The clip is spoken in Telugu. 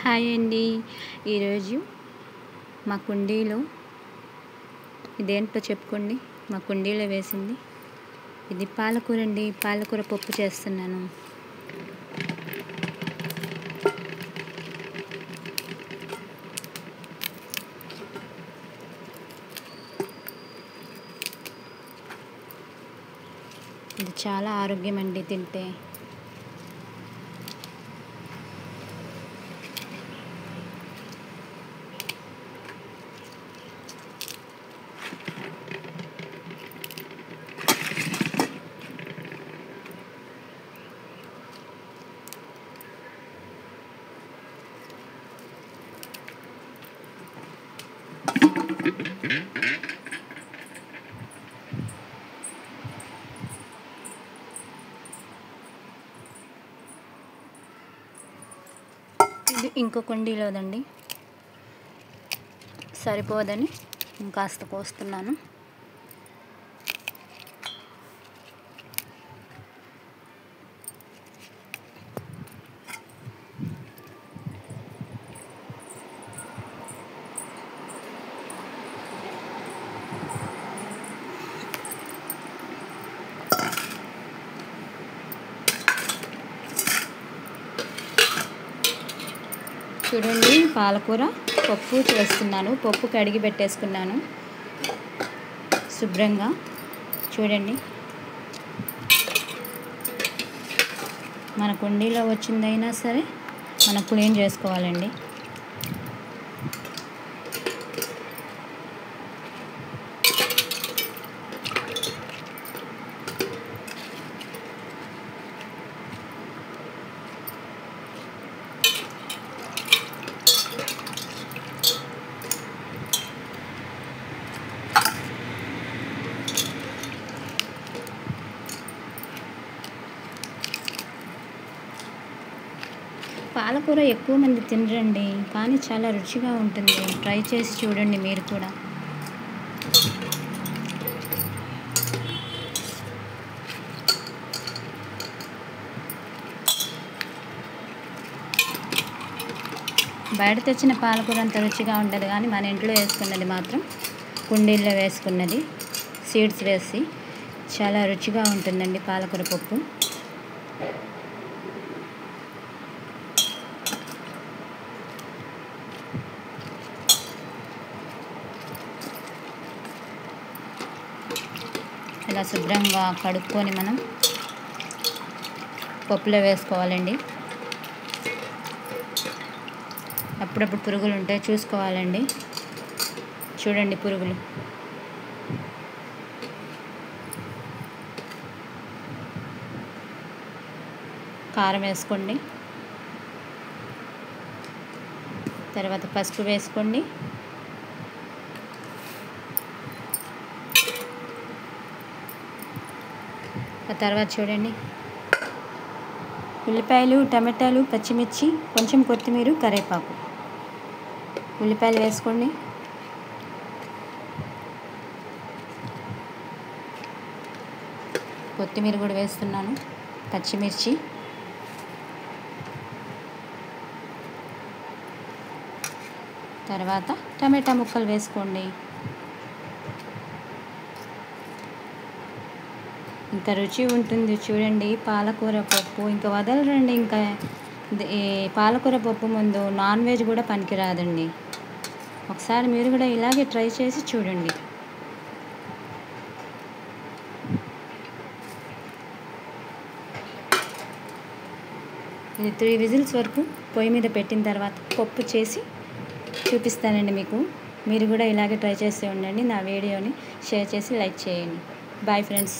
హాయ్ అండి. ఈరోజు మా కుండీలో ఇదేంటో చెప్పుకోండి. మా కుండీలో వేసింది ఇది పాలకూర అండి. పాలకూర పప్పు చేస్తున్నాను. ఇది చాలా ఆరోగ్యం అండి తింటే. ఇది ఇంకో కుండీలోదండి, సరిపోదని ఇంకాస్త కోస్తున్నాను. చూడండి, పాలకూర పప్పు చేస్తున్నాను. పప్పు కడిగి పెట్టేసుకున్నాను శుభ్రంగా. చూడండి, మన కుండీలో వచ్చిందైనా సరే మనం క్లీన్ చేసుకోవాలండి. పాలకూర ఎక్కువ మంది తినరండి, కానీ చాలా రుచిగా ఉంటుంది. ట్రై చేసి చూడండి మీరు కూడా. బయట తెచ్చిన పాలకూర అంత రుచిగా ఉండదు, కానీ మన ఇంట్లో వేసుకున్నది మాత్రం కుండీల్లో వేసుకున్నది సీడ్స్ వేసి చాలా రుచిగా ఉంటుందండి పాలకూర పప్పు. ఇలా శుభ్రంగా కడుక్కొని మనం పప్పులో వేసుకోవాలండి. అప్పుడప్పుడు పురుగులు ఉంటాయి, చూసుకోవాలండి. చూడండి పురుగులు. కారం వేసుకోండి, తర్వాత పసుపు వేసుకోండి, ఆ తర్వాత చూడండి ఉల్లిపాయలు, టమాటాలు, పచ్చిమిర్చి, కొంచెం కొత్తిమీర, కరివేపాకు. ఉల్లిపాయలు వేసుకోండి, కొత్తిమీర కూడా వేస్తున్నాను, పచ్చిమిర్చి, తర్వాత టమాటా ముక్కలు వేసుకోండి. ఇంకా రుచి ఉంటుంది. చూడండి, పాలకూర పప్పు ఇంకా వదలరండి. ఇంకా ఈ పాలకూర పప్పు ముందు నాన్ వెజ్ కూడా పనికిరాదండి. ఒకసారి మీరు కూడా ఇలాగే ట్రై చేసి చూడండి. ఇది 3 విజిల్స్ వరకు పొయ్యి మీద పెట్టిన తర్వాత పప్పు చేసి చూపిస్తానండి మీకు. మీరు కూడా ఇలాగే ట్రై చేసి ఉండండి. నా వీడియోని షేర్ చేసి లైక్ చేయండి. Bye friends.